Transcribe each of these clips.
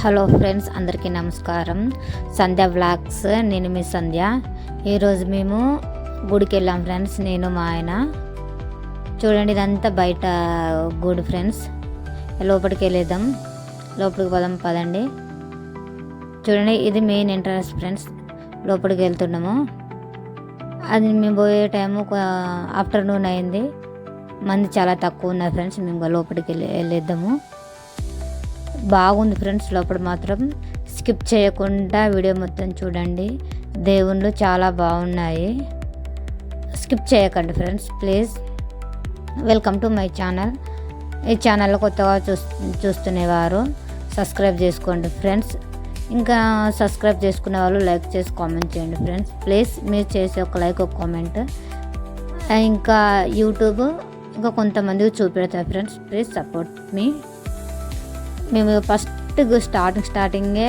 Hello friends, అందరికీ నమస్కారం. సంధ్య vlogs, నేను మీ సంధ్య. ఈరోజు మేము గుడికి వెళ్ళాం ఫ్రెండ్స్, నేను మా ఆయన. చూడండి, ఇదంతా బయట గుడి ఫ్రెండ్స్. లోపలికి వెళ్ళేద్దాం, లోపలికి పోదాం పదండి. చూడండి, ఇది మెయిన్ ఎంట్రన్స్ ఫ్రెండ్స్. లోపలికి వెళ్తున్నాము. అది మేము పోయే టైము ఆఫ్టర్నూన్ అయింది. మంది చాలా తక్కువ ఉన్నారు ఫ్రెండ్స్. మేము లోపలికి వెళ్ళేద్దాము. బాగుంది ఫ్రెండ్స్. లోపల మాత్రం స్కిప్ చేయకుండా వీడియో మొత్తం చూడండి. దేవుళ్ళు చాలా బాగున్నాయి. స్కిప్ చేయకండి friends please. Welcome to my channel. ఈ ఛానల్లో కొత్తగా చూస్తునేవారు సబ్స్క్రైబ్ చేసుకోండి ఫ్రెండ్స్. ఇంకా సబ్స్క్రైబ్ చేసుకునే వాళ్ళు లైక్ చేసి కామెంట్ చేయండి ఫ్రెండ్స్ ప్లీజ్. మీరు చేసే ఒక లైక్, ఒక కామెంట్ ఇంకా యూట్యూబ్ ఇంకా కొంతమందికి చూపెడతారు ఫ్రెండ్స్. ప్లీజ్ సపోర్ట్ మీ. మేము ఫస్ట్ స్టార్టింగే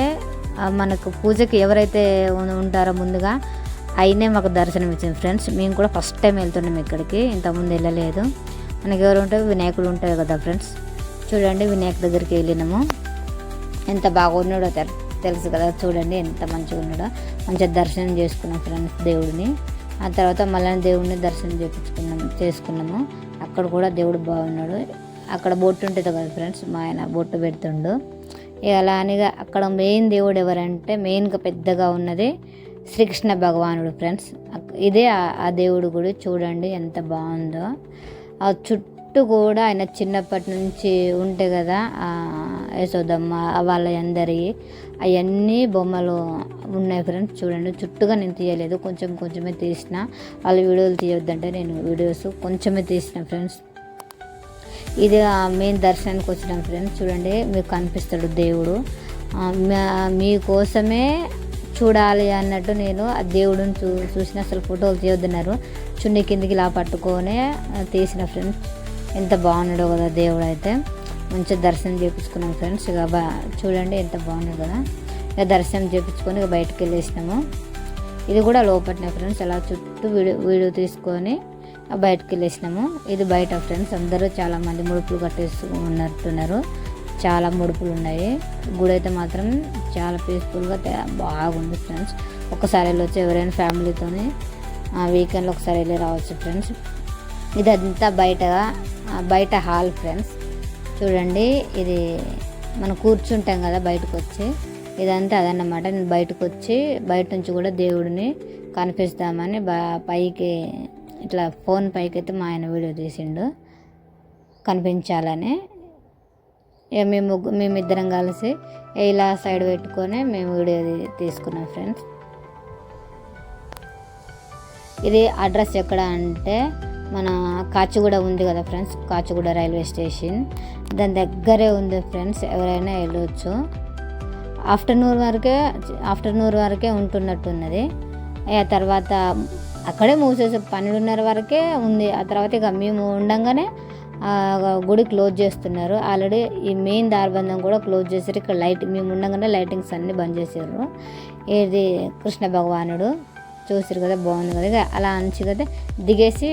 మనకు పూజకి ఎవరైతే ఉంటారో ముందుగా అయినే మాకు దర్శనం ఇచ్చింది ఫ్రెండ్స్. మేము కూడా ఫస్ట్ టైం వెళ్తున్నాం ఇక్కడికి, ఇంతకుముందు వెళ్ళలేదు. మనకి ఎవరు ఉంటారు, వినాయకుడు ఉంటారు కదా ఫ్రెండ్స్. చూడండి, వినాయకుడి దగ్గరికి వెళ్ళినాము. ఎంత బాగున్నాడో తెలుసు కదా. చూడండి ఎంత మంచిగా ఉన్నాడో. మంచిగా దర్శనం చేసుకున్నాం ఫ్రెండ్స్ దేవుడిని. ఆ తర్వాత మళ్ళీ దేవుడిని దర్శనం చేసుకున్నాము. అక్కడ కూడా దేవుడు బాగున్నాడు. అక్కడ బొట్టు ఉంటుంది కదా ఫ్రెండ్స్, మా ఆయన బొట్టు పెడుతుండు. అలా అని అక్కడ మెయిన్ దేవుడు ఎవరంటే మెయిన్గా పెద్దగా ఉన్నది శ్రీకృష్ణ భగవానుడు ఫ్రెండ్స్. ఇదే ఆ దేవుడు గుడి. చూడండి ఎంత బాగుందో. ఆ చుట్టూ కూడా ఆయన చిన్నప్పటి నుంచి ఉంటే కదా యశోదమ్మ వాళ్ళ అందరి అవన్నీ బొమ్మలు ఉన్నాయి ఫ్రెండ్స్. చూడండి, చుట్టూగా నేను తీయలేదు, కొంచెమే తీసిన. వాళ్ళు వీడియోలు తీయొద్దంటే నేను వీడియోస్ కొంచెమే తీసిన ఫ్రెండ్స్. ఇది మెయిన్ దర్శనానికి వచ్చినాం ఫ్రెండ్స్. చూడండి, మీకు కనిపిస్తాడు దేవుడు. మీకోసమే చూడాలి అన్నట్టు నేను ఆ దేవుడిని చూసిన. అసలు ఫోటోలు తీయొద్దన్నారు. చున్నీ కిందికి ఇలా పట్టుకొని తీసిన ఫ్రెండ్స్. ఎంత బాగున్నాడో కదా దేవుడు. అయితే మంచిగా దర్శనం చేయించుకున్నాం ఫ్రెండ్స్. ఇక చూడండి ఎంత బాగున్నాడు కదా. ఇక దర్శనం చేయించుకొని ఇక బయటకు వెళ్ళేసినాము. ఇది కూడా లోపలనే ఫ్రెండ్స్. అలా చుట్టూ వీడియో తీసుకొని బయటకు వెళ్ళేసినాము. ఇది బయట ఫ్రెండ్స్. అందరూ చాలామంది ముడుపులు కట్టేస్తున్నట్టున్నారు. చాలా ముడుపులు ఉన్నాయి. గుడి అయితే మాత్రం చాలా పీస్ఫుల్గా బాగుంది ఫ్రెండ్స్. ఒకసారి వెళ్ళొచ్చు, ఎవరైనా ఫ్యామిలీతో వీకెండ్లో ఒకసారి వెళ్ళి రావచ్చు ఫ్రెండ్స్. ఇదంతా బయట హాల్ ఫ్రెండ్స్. చూడండి, ఇది మనం కూర్చుంటాం కదా బయటకు వచ్చి, ఇదంతా అదన్నమాట. నేను బయటకు వచ్చి బయట నుంచి కూడా దేవుడిని కనిపిస్తామని పైకి ఇట్లా ఫోన్ పైకి అయితే మా ఆయన వీడియో తీసిండు కనిపించాలని. మేమిద్దరం కలిసి ఇలా సైడ్ పెట్టుకొని మేము వీడియో తీసుకున్నాం ఫ్రెండ్స్. ఇది అడ్రస్ ఎక్కడ అంటే మన కాచిగూడ ఉంది కదా ఫ్రెండ్స్. కాచిగూడ రైల్వే స్టేషన్ దాని దగ్గరే ఉంది ఫ్రెండ్స్. ఎవరైనా వెళ్ళవచ్చు. ఆఫ్టర్నూన్ వరకే ఉంటున్నట్టున్నది. ఆ తర్వాత అక్కడే మూసేసి 12:30 వరకే ఉంది. ఆ తర్వాత ఇక మేము ఉండంగానే గుడి క్లోజ్ చేస్తున్నారు. ఆల్రెడీ ఈ మెయిన్ దారిబంధం కూడా క్లోజ్ చేశారు. ఇక్కడ మేము ఉండగానే లైటింగ్స్ అన్నీ బంద్ చేశారు. ఇది కృష్ణ భగవానుడు చూసారు కదా, బాగుంది కదా. ఇక అలా అంచి కదా దిగేసి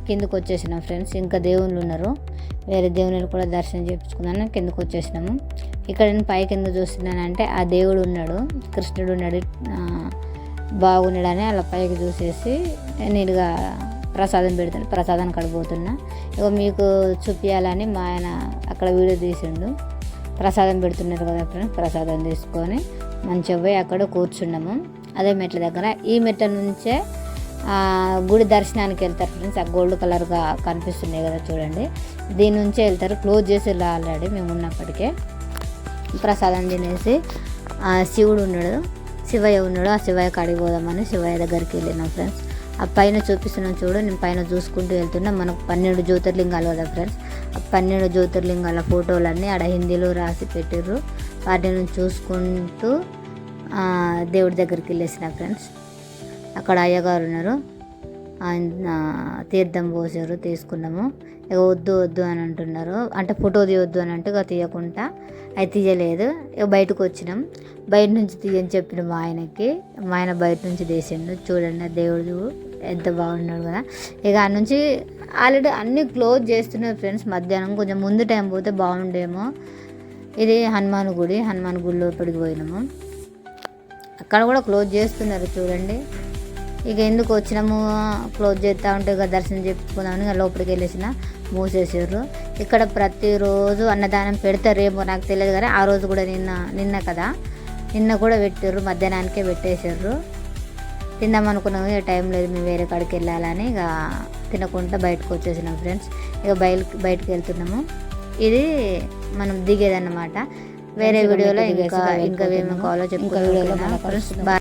కిందకు వచ్చేసినాం ఫ్రెండ్స్. ఇంకా దేవుళ్ళు ఉన్నారు, వేరే దేవుళ్ళు కూడా దర్శనం చేయించుకున్నాను. కిందకు వచ్చేసినాము. ఇక్కడ నేను పైకి ఎందుకు చూస్తున్నానంటే ఆ దేవుడు ఉన్నాడు, కృష్ణుడు ఉన్నాడు, బాగున్నాడని అలా పైకి చూసేసి నేనుగా ప్రసాదం పెడతాను. ప్రసాదానికి కడిపోతున్నా. ఇక మీకు చూపించాలని మా ఆయన అక్కడ వీడియో తీసిండు. ప్రసాదం పెడుతున్నారు కదా ఫ్రెండ్స్. ప్రసాదం తీసుకొని మంచిగా పోయి అక్కడ కూర్చున్నాము. అదే మెట్ల దగ్గర. ఈ మెట్ల నుంచే గుడి దర్శనానికి వెళ్తారు ఫ్రెండ్స్. ఆ గోల్డ్ కలర్గా కనిపిస్తున్నాయి కదా చూడండి, దీని నుంచే వెళ్తారు. క్లోజ్ చేసి ఆల్రెడీ మేము ఉన్నప్పటికే. ప్రసాదం తినేసి శివుడు ఉన్నాడు, శివయ్య ఉన్నాడు. ఆ శివయ్య కాడికి పోదామని శివయ్య దగ్గరికి వెళ్ళినాం ఫ్రెండ్స్. ఆ పైన చూపిస్తున్నాను చూడు, నేను పైన చూసుకుంటూ వెళ్తున్నా. మనకు 12 జ్యోతిర్లింగాలు కదా ఫ్రెండ్స్. ఆ 12 జ్యోతిర్లింగాల ఫోటోలన్నీ ఆడ హిందీలో రాసి పెట్టారు. వాటిని చూసుకుంటూ దేవుడి దగ్గరికి వెళ్ళేసిన ఫ్రెండ్స్. అక్కడ అయ్యగారు ఉన్నారు, తీర్థం పోసారు, తీసుకున్నాము. ఇక వద్దు అని అంటున్నారు. అంటే ఫోటో తీయొద్దు అని అంటే ఇక తీయకుండా అది తీయలేదు. ఇక బయటకు వచ్చినాం. బయట నుంచి తీయని చెప్పిన మా ఆయన బయట నుంచి తీసిండు. చూడండి దేవుడు ఎంత బాగున్నాడు కదా. ఇక ఆ నుంచి ఆల్రెడీ అన్నీ క్లోజ్ చేస్తున్నారు ఫ్రెండ్స్. మధ్యాహ్నం కొంచెం ముందు టైం పోతే బాగుండేమో. ఇది హనుమాన్ గుడి లోపలికి పోయినాము. అక్కడ కూడా క్లోజ్ చేస్తున్నారు చూడండి. ఇక ఎందుకు వచ్చినాము, క్లోజ్ చేస్తూ ఉంటే ఇక దర్శనం చెప్పుకుందామని ఇక లోపలికి వెళ్ళేసిన మూసేసారు. ఇక్కడ ప్రతిరోజు అన్నదానం పెడతారేమో నాకు తెలియదు, కానీ ఆ రోజు కూడా నిన్న కూడా పెట్టారు, మధ్యాహ్నానికే పెట్టేశారు. తిందాం అనుకున్నాము, ఇక టైం లేదు, మేము వేరే కాడికి వెళ్ళాలని ఇక తినకుండా బయటకు వచ్చేసినాం ఫ్రెండ్స్. ఇక బయటకు వెళ్తున్నాము. ఇది మనం దిగేదన్నమాట. వేరే వీడియోలో ఇంకా ఏమేమి కావాలో చెప్పుకుంటాం.